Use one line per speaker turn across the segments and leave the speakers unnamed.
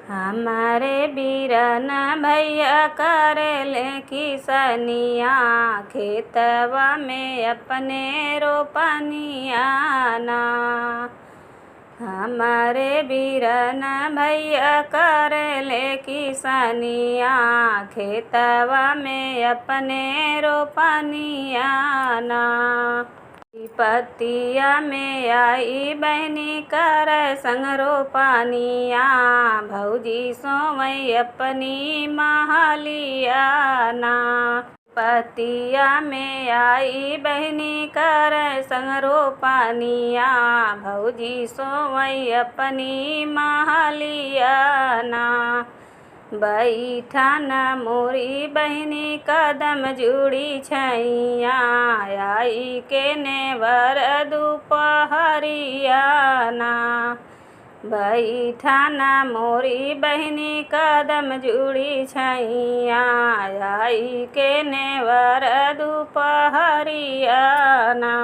हमारे बीरन भैया करेले किसनिया, खेतवा में अपने रोपनिया ना। हमारे बीरन भैया करेले किसनिया, खेतवा में अपने रोपनिया ना। पतिया में आई बहनी कर संग रोपनिया, भौजी सोवई अपनी महलिया ना। पतिया में आई बहनी कर संग रोपनिया, भौजी सोवई अपनी महलिया ना। बैठा न मोरी बहनी कदम जुड़ी छैया, आई के नेवर दुपहरिया ना। बैठा न मोरी बहनी कदम जुड़ी छैया, आई के नेवर दुपहरिया ना।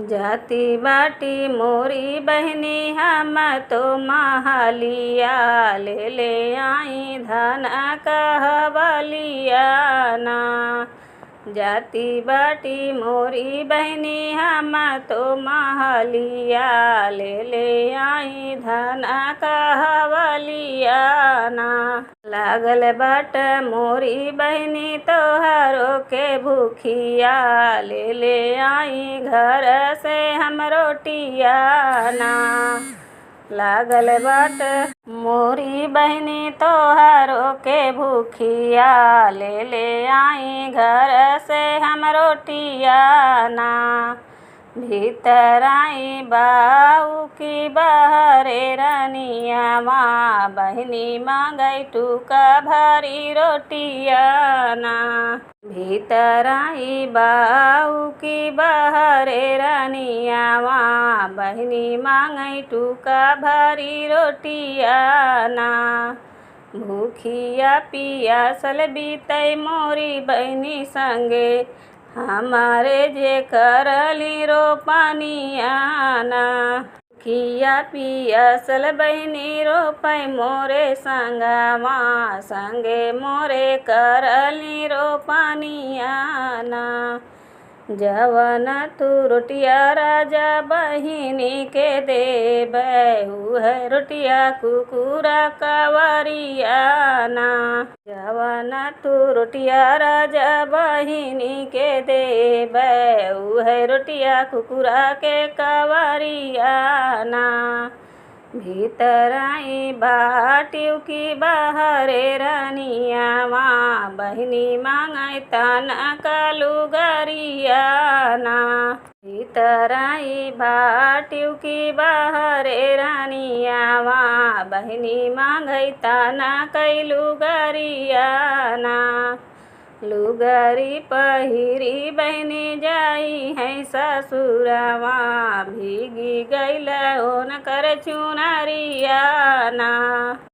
जाती बाटी मोरी बहनी हम तो महलिया, ले ले आई धन कहवलिया ना। जाती बाटी मोरी बहनी हम तो महलिया, ले ले आई धन कहवलिया ना। लागल बाट मोरी बहनी तोहरो के भूखिया, ले ले आई घर से हम रोटिया ना। लागल बाट मोरी बहनी तोहरो के भूखिया, ले ले आई घर से हम रोटिया ना। भीतर आई बाऊ की बहरे रनिया माँ, बहनी मांगई टूका भरी रोटिया ना। भीतर आई बाऊ की बहरे रनिया माँ, बहनी मांगई टूका भरी रोटिया ना। भूखिया पियासल बीतई मोरी बहनी संगे, हमारे जे करली रोपनिया ना। भूखिया पियासल बहनी रोपई मोरे संगवा, संगे मोरे करली रोपनिया ना। जवन तू रोटिया राजा बहिनी के देबै, उह रोटिया कुकुरा कवरिया ना। जवन तू रोटिया राजा बहिनी के देबै, उह रोटिया कुकुरा के कवरिया ना। भीतर आई बाटियों की बहरे रनिया माँ, बहनी मांगई तन कलुगरिया ना। भीतर आई बाटियों की बहरे रनिया माँ, बहनी मांगई तन कलुगरिया ना। लुगरी पहिरी बहनी जाई है ससुरवा, भीगी गईल ओन कर चुनरिया ना।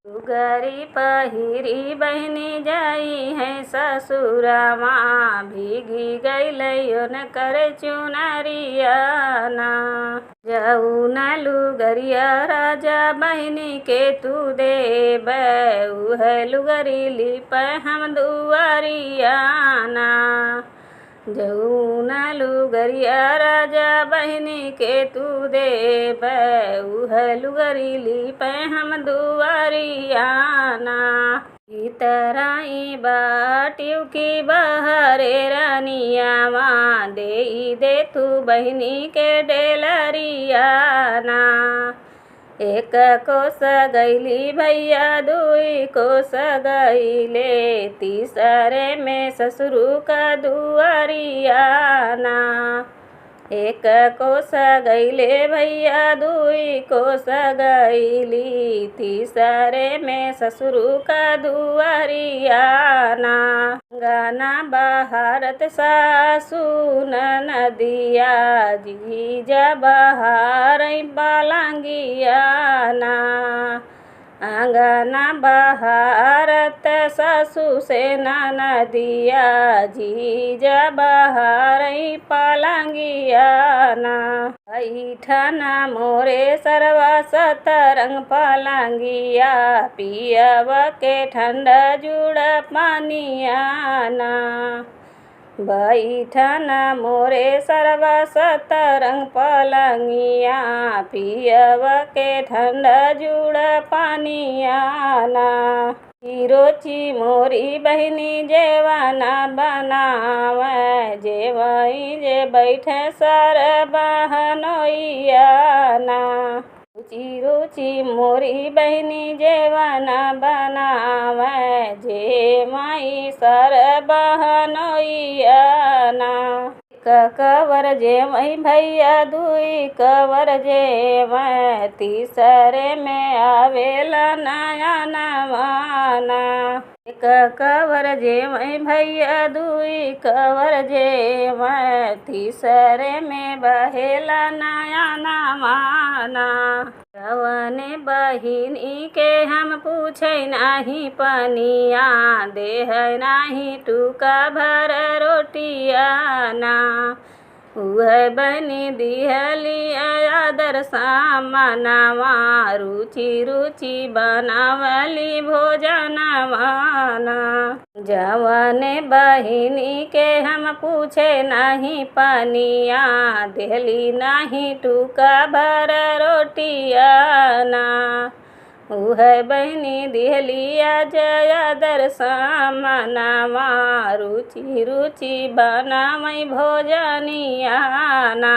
लुगरी पहिरी बहनी जाई है ससुरवा, भीगी गईल ओन कर चुनरिया ना। जऊन लुगरिया राजा बहनी के तू देबै, उह लुगरी लिप हम दुआरिया ना। जऊन लुगरिया राजा बहनी के तू देबै, उह लुगरी लिप हम दुआरिया ना। भीतर आई बाटियों की बहरे रनिया माँ, देई दे तू बहनी के डेलरिया ना। एक कोस गईली भैया दुई कोस गईले, तीसरे में ससुरु का दुआरिया ना। एक कोस गईले भैया दुई कोस गईली, तीसरे में ससुरु का दुआरिया ना। गाना बहारत सासु नदिया, जीजा बहारई बालंगिया ना। आंगना बहारत सासु से नदिया, जीजा बहारई पालंगिया ना। बैठना मोरे सरवा सतरंग पलंगिया पियब के ठंडा जुड़ पानिया ना। बैठना मोरे सरवा सतरंग पलंगिया पियब के ठंडा जुड़ पानिया ना। रोची मोरी बहनी जेवाना बनावे जेवई जे बैठे सर बहनोइया ना। रुचि रुचि मोरी बहनी जेवाना बनावे जे माई सर बहनोइया ना। कवर जेवई भैया दुई कवर जेवई तीसरे में आवेला नया नवाना। एक कवर जेवई भैया दुई कवर जेवई तीसरे में बहेला नया नवाना। कवने बहिनी के हम पूछे नाही पनिया देह नाही टूका भर रोटिया ना। उह बनी दिहली आदर सामनवा रुचि रुचि बनावली भोजनवा ना। जवने बहिनी के हम पूछे नहीं पनिया देहली नहीं टूका भर रोटिया ना। उह बहनी दिहलिया जया दर्शमनवा रुचि रुचि बनावई भोजनिया ना।